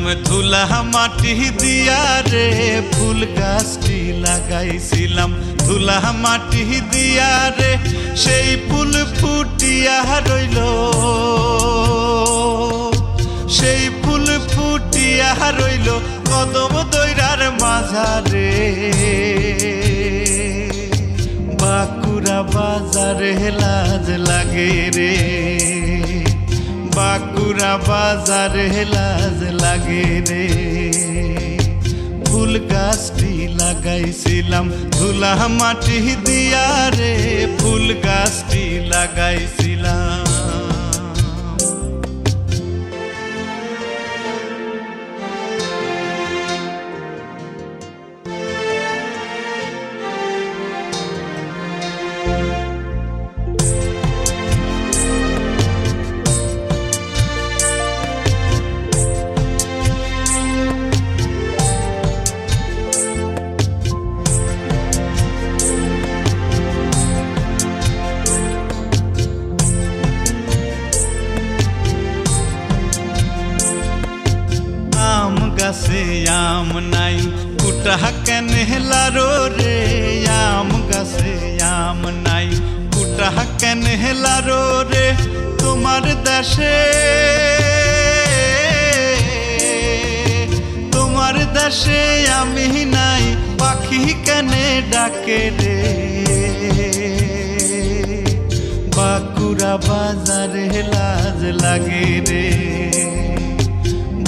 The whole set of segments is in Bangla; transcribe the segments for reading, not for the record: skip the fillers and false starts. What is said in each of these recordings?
লাগাইছিলাম ধুলা মাটি দিয়া রে, ফুল গাছটি লাগাইছিলাম ধুলা মাটি দিয়া রে, সেই ফুল ফুটিয়া রইল, সেই ফুল ফুটিয়া রইল কদম দইরার মাঝারে। বাঁকুড়া বাজারে লাজ লাগে রে, বাঁকুড়া বাজারে লাজ লাগে রে। ফুল গাছটি লাগাইছিলাম ধুলা মাটি দিয়া রে, ফুল গাছটি লাগাইছিলাম। গাছে আম নাই কুটা কেনে লারো রে, আম গাছে আম নাই কুটা কেনে লারো রে। তোমার দেশে, তোমার দেশে আমি নাই পাখি কেনে ডাকে রে। বাঁকুড়া বাজারে লাজ লাগে রে,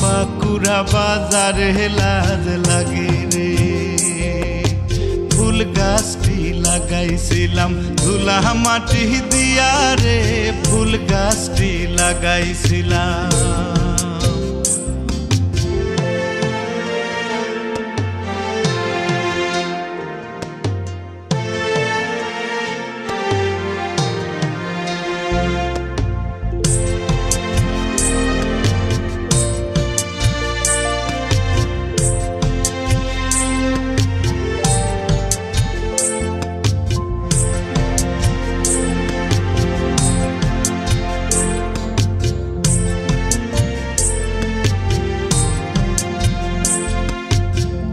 বাঁকুড়া বাজারে লাজ লাগে রে। ফুল গাছটি লাগাইছিলাম ধুলা মাটি দিয়া রে, ফুল গাছটি লাগাইছিলাম।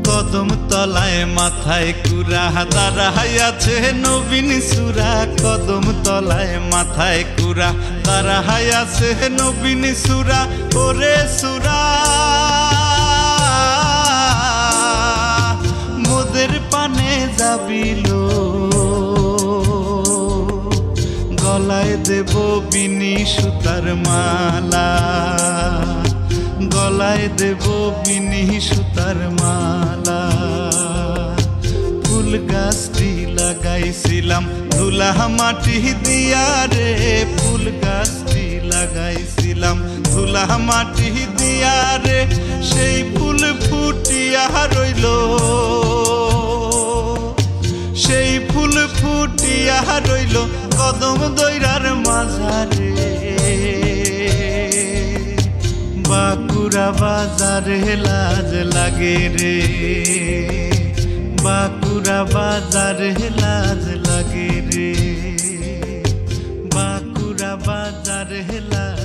কদম তলায় মাথায় কুড়া দাঁড়াইয়াছে নবীন সুরা, কদম তলায় মাথায় কুড়া দাঁড়াইয়াছে নবীন সুরা। ওরে সুরা মোদের পানে যাবিল, গলায় দেব বিনি সুতার মালা, গলায় দেব বিনি সুতার মালা। ফুল গাছটি লাগাইছিলাম ধুলা মাটি দিয়া রে, ফুল গাছটি লাগাইছিলাম ধুলা মাটি দিয়া রে, সেই ফুল ফুটিয়া রইল, সেই ফুল ফুটিয়া রইল কদম দইরার মাঝারে। বাঁকুড়া বাজারে লাজ লাগে রে, বাঁকুড়া বাজারে লাজ লাগে রে, বাঁকুড়া বাজারে লাজ